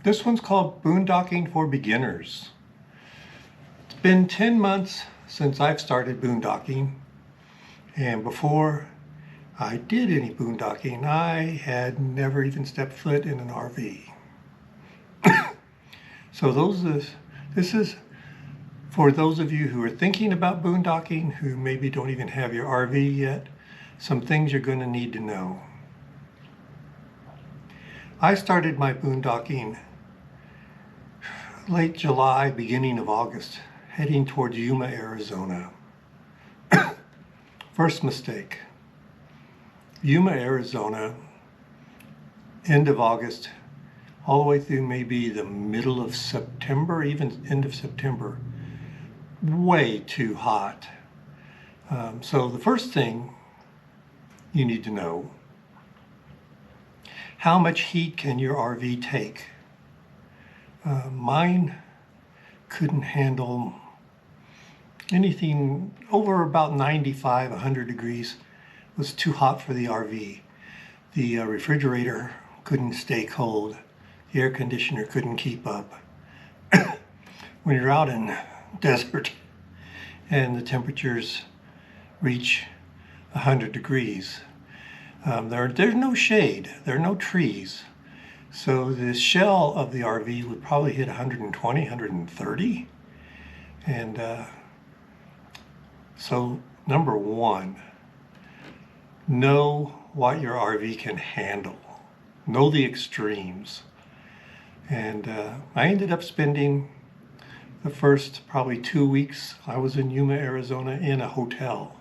This one's called Boondocking for Beginners. It's been 10 months since I've started boondocking, and before I did any boondocking, I had never even stepped foot in an RV. So this is for those of you who are thinking about boondocking, who maybe don't even have your RV yet, some things you're going to need to know. I started my boondocking late July, beginning of August, heading towards Yuma, Arizona. First mistake. Yuma, Arizona, end of August, all the way through maybe the middle of September, even end of September. Way too hot. So the first thing you need to know, how much heat can your RV take? Mine couldn't handle anything over about 95, 100 degrees. It was too hot for the RV. The refrigerator couldn't stay cold. The air conditioner couldn't keep up. When you're out in desert and the temperatures reach 100 degrees, there's no shade, there are no trees. So the shell of the RV would probably hit 120, 130. And so number one, know what your RV can handle. Know the extremes. And I ended up spending the first probably 2 weeks I was in Yuma, Arizona in a hotel.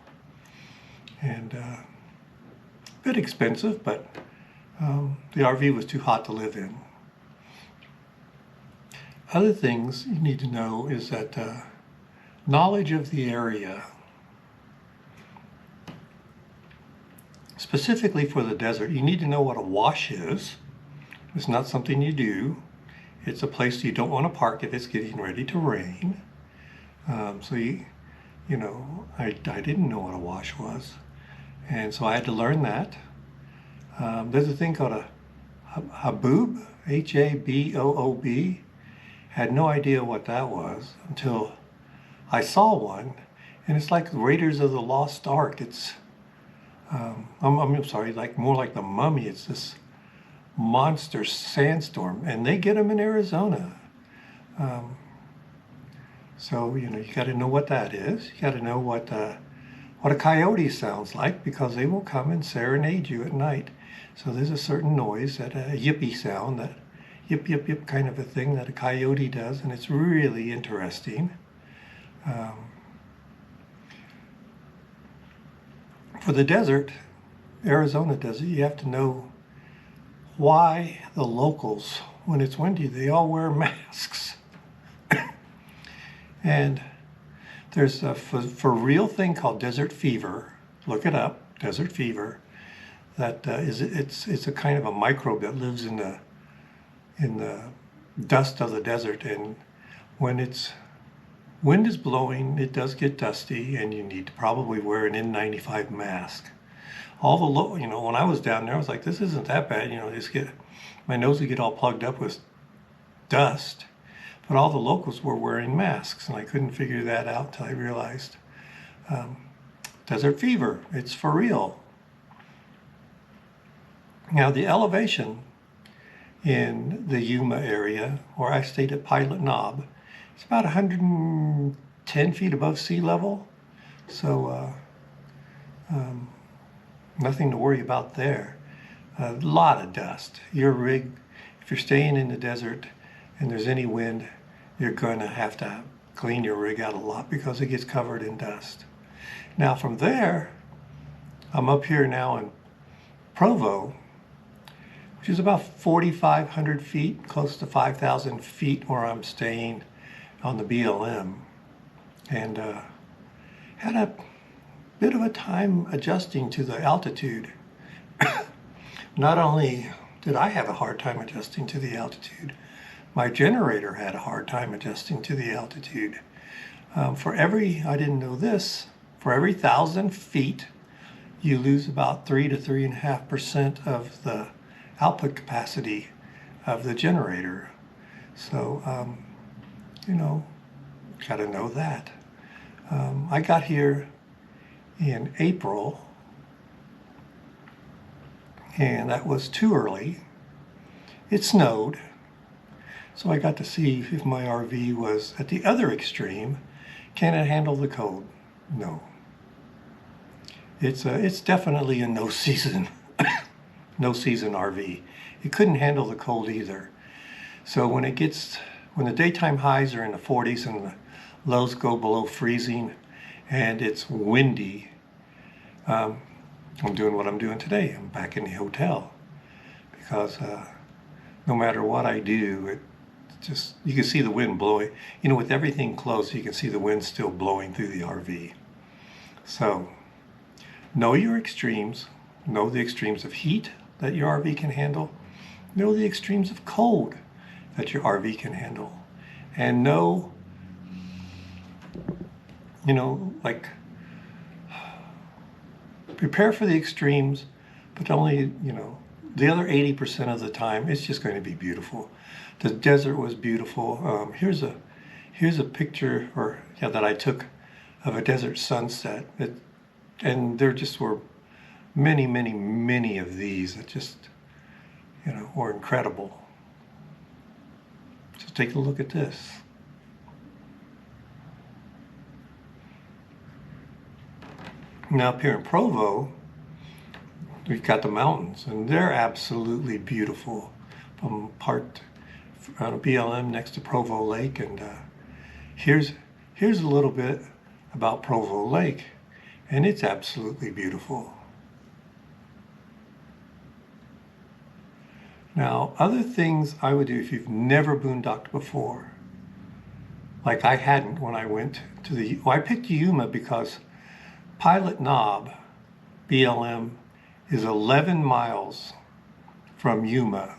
And a bit expensive, but the RV was too hot to live in. Other things you need to know is that knowledge of the area, specifically for the desert, you need to know what a wash is. It's not something you do. It's a place you don't want to park if it's getting ready to rain. So you know, I didn't know what a wash was, and so I had to learn that. There's a thing called a haboob, H-A-B-O-O-B. Had no idea what that was until I saw one, and it's like Raiders of the Lost Ark. It's I'm sorry, like more like the Mummy. It's this monster sandstorm, and they get them in Arizona. So you know, you got to know what that is. You got to know what a coyote sounds like, because they will come and serenade you at night. So there's a certain noise, that a yippee sound, that yip yip yip kind of a thing that a coyote does, and it's really interesting. For the desert, Arizona desert, you have to know why the locals, when it's windy, they all wear masks. And there's a for real thing called desert fever. Look it up, desert fever. That it's a kind of a microbe that lives in the dust of the desert, and when wind is blowing, it does get dusty, and you need to probably wear an N95 mask. You know, when I was down there, I was like, this isn't that bad. You know, my nose would get all plugged up with dust, but all the locals were wearing masks, and I couldn't figure that out until I realized desert fever. It's for real. Now, the elevation in the Yuma area, where I stayed at Pilot Knob, it's about 110 feet above sea level. So nothing to worry about there. A lot of dust. Your rig, if you're staying in the desert and there's any wind, you're going to have to clean your rig out a lot because it gets covered in dust. Now from there, I'm up here now in Provo, which is about 4,500 feet, close to 5,000 feet where I'm staying on the BLM, and had a bit of a time adjusting to the altitude. Not only did I have a hard time adjusting to the altitude, my generator had a hard time adjusting to the altitude. I didn't know this, for every 1,000 feet, you lose about 3 to 3.5% of the output capacity of the generator. So, you know, got to know that. I got here in April, and that was too early. It snowed, so I got to see if my RV was at the other extreme. Can it handle the cold? No. It's definitely a no season, no season RV. It couldn't handle the cold either. So when the daytime highs are in the 40s and the lows go below freezing, and it's windy, I'm doing what I'm doing today. I'm back in the hotel because no matter what I do, you can see the wind blowing. You know, with everything closed, you can see the wind still blowing through the RV. So know your extremes. Know the extremes of heat that your RV can handle. Know the extremes of cold that your RV can handle. And know, you know, like, prepare for the extremes, but only, you know, the other 80% of the time, it's just going to be beautiful. The desert was beautiful. Here's a picture that I took of a desert sunset. And there just were many, many, many of these that just, you know, were incredible. So take a look at this. Now up here in Provo, we've got the mountains, and they're absolutely beautiful. From BLM next to Provo Lake, and here's a little bit about Provo Lake, and it's absolutely beautiful. Now, other things I would do if you've never boondocked before, like I hadn't when I went to I picked Yuma because Pilot Knob, BLM, is 11 miles from Yuma.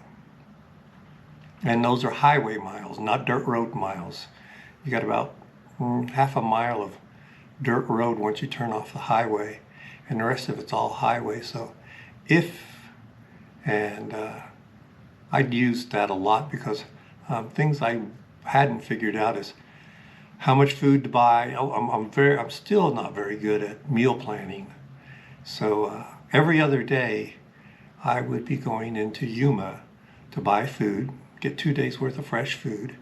And those are highway miles, not dirt road miles. You got about half a mile of dirt road once you turn off the highway, and the rest of it's all highway. So I'd used that a lot because things I hadn't figured out is how much food to buy. I'm still not very good at meal planning. So every other day I would be going into Yuma to buy food, get 2 days worth of fresh food,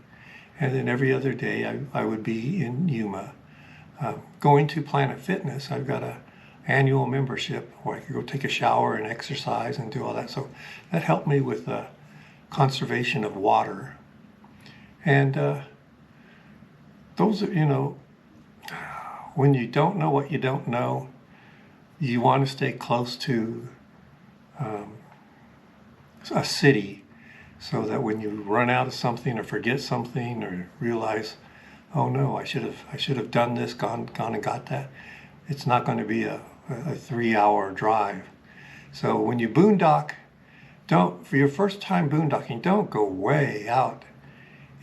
and then every other day I would be in Yuma. Going to Planet Fitness, I've got an annual membership where I could go take a shower and exercise and do all that. So that helped me with the conservation of water. And those are, you know, when you don't know what you don't know, you want to stay close to a city, so that when you run out of something or forget something or realize, oh no, I should have done this, gone and got that, it's not going to be a 3-hour drive. So when you boondock, for your first time boondocking, don't go way out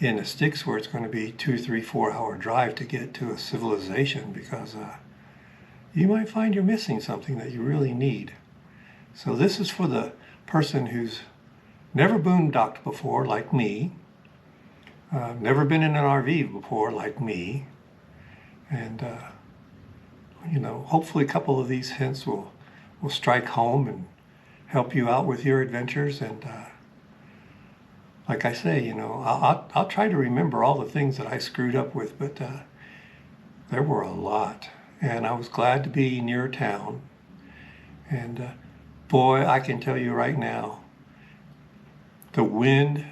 in the sticks where it's going to be 2, 3, 4-hour drive to get to a civilization, because you might find you're missing something that you really need. So this is for the person who's never boondocked before, like me, never been in an RV before, like me, and you know, hopefully a couple of these hints will strike home and help you out with your adventures. And like I say, you know, I'll try to remember all the things that I screwed up with, but there were a lot, and I was glad to be near town. And boy, I can tell you right now, the wind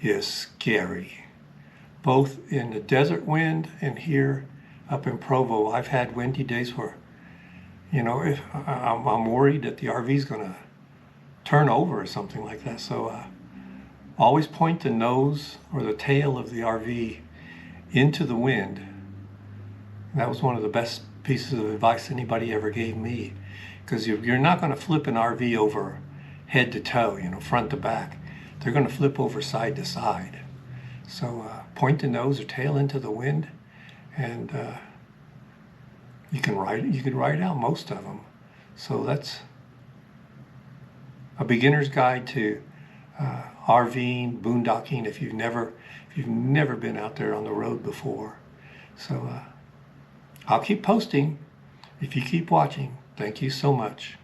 is scary, both in the desert wind and here up in Provo. I've had windy days where, you know, if I'm worried that the RV is going to turn over or something like that. So always point the nose or the tail of the RV into the wind. That was one of the best pieces of advice anybody ever gave me, because you're not going to flip an RV over head to toe, you know, front to back. They're going to flip over side to side. So point the nose or tail into the wind, and you can ride out most of them. So that's a beginner's guide to RVing, boondocking if you've never been out there on the road before. So I'll keep posting if you keep watching. Thank you so much.